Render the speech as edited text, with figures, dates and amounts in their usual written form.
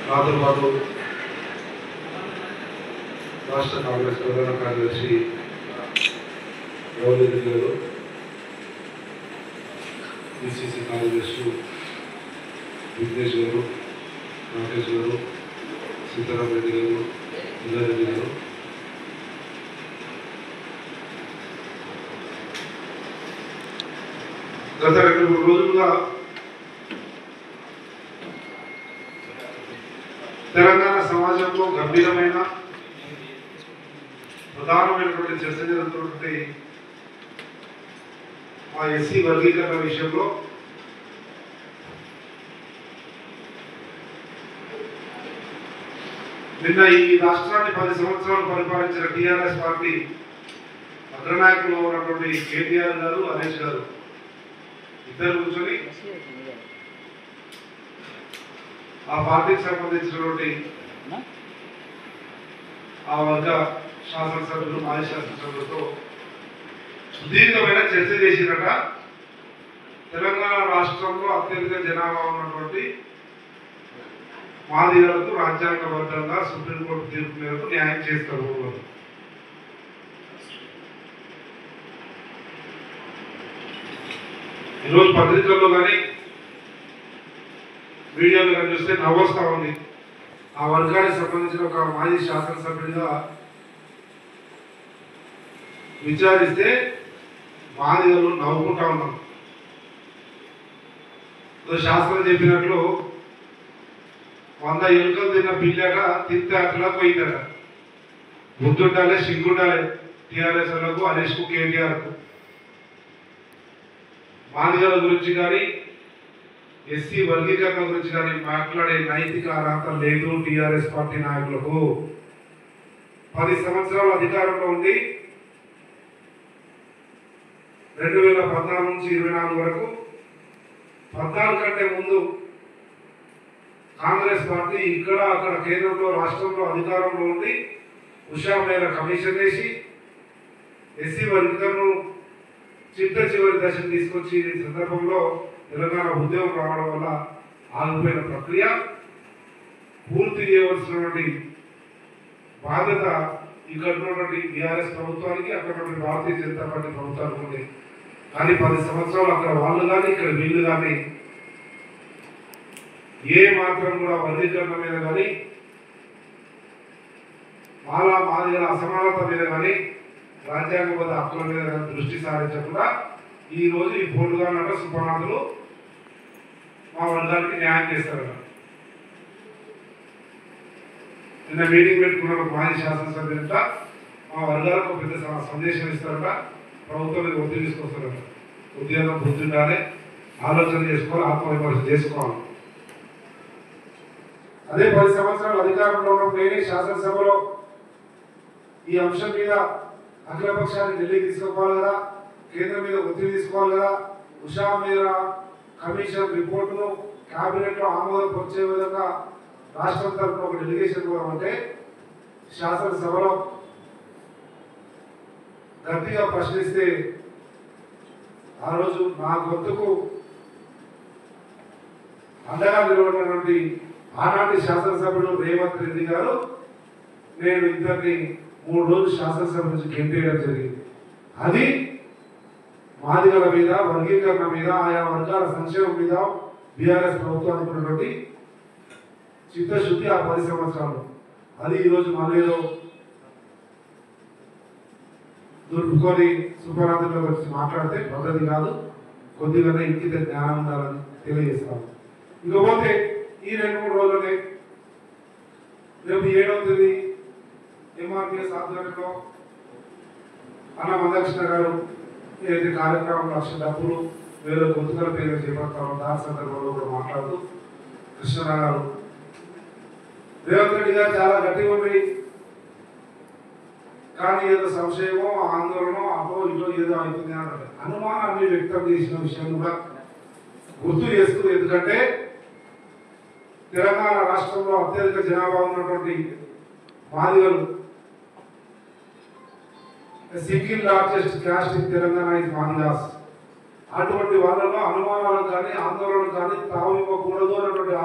నాతో పాటు రాష్ట్ర కాంగ్రెస్ ప్రధాన కార్యదర్శి గౌరవరెడ్డి గారు, పిసిసి కార్యదర్శులు విఘ్నేష్ గారు, రాకేష్ గారు, సీతారాం రెడ్డి గారు, ఇంద్రారెడ్డి గారు, గత 2-3 రోజులుగా తెలంగాణ సమాజంలో గంభీరమైన ప్రధానమైనటువంటి చర్చ జరుగుతున్నటువంటి ఆ ఎస్సీ వర్గీకరణ విషయంలో నిన్న ఈ రాష్ట్రాన్ని 10 సంవత్సరాలు పరిపాలించిన టీఆర్ఎస్ పార్టీ అగ్రనాయకులు ఉన్నటువంటి కేటీఆర్ గారు, హరీష్ గారు ఇద్దరు కూర్చొని ఆ పార్టీకి సంబంధించినటువంటి ఆ వర్గ శాసనసభ్యులు, మాజీ శాసనసభ్యులతో సుదీర్ఘమైన చర్చ చేసినట తెలంగాణ రాష్ట్రంలో అత్యధిక జనాభా ఉన్నటువంటి మాదిగలకు రాజ్యాంగబద్ధంగా సుప్రీంకోర్టు తీర్పు మేరకు న్యాయం చేస్తారు. ఈరోజు పత్రికల్లో కానీ మీడియాలో కానీ చూస్తే నవ్వొస్తా ఉంది. ఆ వర్గానికి సంబంధించిన ఒక మాజీ శాసనసభ్యుడిగా విచారిస్తే మాదిగలు నవ్వుకుంటా ఉన్నాం. శాస్త్రం చెప్పినట్లు 100 ఎలుకలు తిన్న పిల్లట తింటే అట్లా పోయిందట. గుర్తుండాలి, సిగ్గుండాలి టీఆర్ఎస్ లకు, హరీష్కు, కేటీఆర్కు. మాదిగల గురించి కానీ ఎస్సీ వర్గీకరణ గురించి కానీ మాట్లాడే నైతిక అర్హత లేదు టీఆర్ఎస్ పార్టీ నాయకులకు. 10 సంవత్సరాల అధికారంలో ఉండి 2014 నుంచి 24 వరకు 14 కంటే ముందు కాంగ్రెస్ పార్టీ ఇక్కడ అక్కడ కేంద్రంలో రాష్ట్రంలో అధికారంలో ఉండి ఉషా మేర కమిషన్ వేసి ఎస్సీ వర్గీకరణను చిట్ట చివరి దశను తీసుకొచ్చి ఈ సందర్భంలో తెలంగాణ ఉద్యమం రావడం వల్ల ఆగిపోయిన ప్రక్రియ పూర్తి చేయవలసినటువంటి బాధ్యత ఇక్కడ ఉన్నటువంటి బీఆర్ఎస్ ప్రభుత్వానికి, అక్కడ ఉన్నటువంటి భారతీయ జనతా పార్టీ ప్రభుత్వానికి ఉంది. కానీ 10 సంవత్సరాలు అక్కడ వాళ్ళు కానీ ఇక్కడ వీళ్ళు కానీ ఏ మాత్రం కూడా వర్గీకరణ మీద కానీ మాదిగల అసమానత మీద కానీ రాజ్యాంగబద్ధ హక్కుల మీద కానీ దృష్టి సారించకుండా ఈ రోజు ఈ పోటుగానట సుపనాథులు మా వర్గానికి న్యాయం చేస్తారట. నిన్న మీటింగ్ పెట్టుకున్న మాజీ శాసనసభ్యులంట మా వర్గాలకు పెద్ద సందేశం ఇస్తారట, ప్రభుత్వం మీద ఒత్తిడి తీసుకొస్తారట. ఉద్యోగం బుద్ధి ఉండాలి, ఆలోచన చేసుకోవాలి, ఆత్మవిమర్శ చేసుకోవాలి. అదే 10 సంవత్సరాలు అధికారంలో ఉన్నప్పుడు నేనే శాసనసభలో ఈ అంశం మీద అఖిలపక్షాన్ని ఢిల్లీకి తీసుకోవాలి కదా, కేంద్రం మీద ఒత్తిడి తీసుకోవాలి కదా, ఉషా మీద కమిషన్ రిపోర్టును కేబినెట్ లో ఆమోదపరిచే విధంగా రాష్ట్రం తరఫున ఒక డెలిగేషన్ అంటే శాసనసభలో గట్టిగా ప్రశ్నిస్తే ఆ రోజు నా గొంతుకు అండగా నిలబడినటువంటి ఆనాటి శాసనసభ్యుడు రేవంత్ రెడ్డి గారు నేను ఇద్దరిని 3 రోజులు శాసనసభ నుంచి గెంటేయడం జరిగింది. అది మాదిగల మీద, వర్గీకరణ మీద, ఆయా వర్గాల సంక్షేమం మీద బీఆర్ఎస్ ప్రభుత్వానికి ఉన్నటువంటి చిత్తశుద్ధి ఆ 10 సంవత్సరాలు. అది ఈరోజు మళ్ళీ దుర్పుకొని సుపరాధంలో వచ్చి మాట్లాడితే పద్ధతి కాదు. కొద్దిగానే ఇంకిత జ్ఞానం ఉండాలని తెలియజేస్తాను. ఇకపోతే ఈ 2-3 రోజులనే రేపు 7వ తేదీ ఎంఆర్పిఎస్ ఆధ్వర్యంలో అన్న మందకృష్ణ గారు ఏదైతే కార్యక్రమం లక్ష డబ్బులు వేరే గొంతుకల పేరు చేపడతామో దాని సందర్భంలో కూడా మాట్లాడుతూ కృష్ణరావు గారు, రేవంత్ రెడ్డి గారు చాలా గట్టిగా ఉన్నాయి కానీ ఏదో సంశయమో, ఆందోళన, అపో ఇటో ఏదో అవుతుంది అన్నది అనుమానాన్ని వ్యక్తం చేసిన విషయం కూడా గుర్తు చేస్తూ, ఎందుకంటే తెలంగాణ రాష్ట్రంలో అత్యధిక జనాభా ఉన్నటువంటి మాదిగలు single largest caste in Telangana is Madigas. అటువంటి వాళ్ళలో అనుమానాలకు కానీ ఆందోళనకు కానీ తావు ఇవ్వకూడదు అన్నటువంటి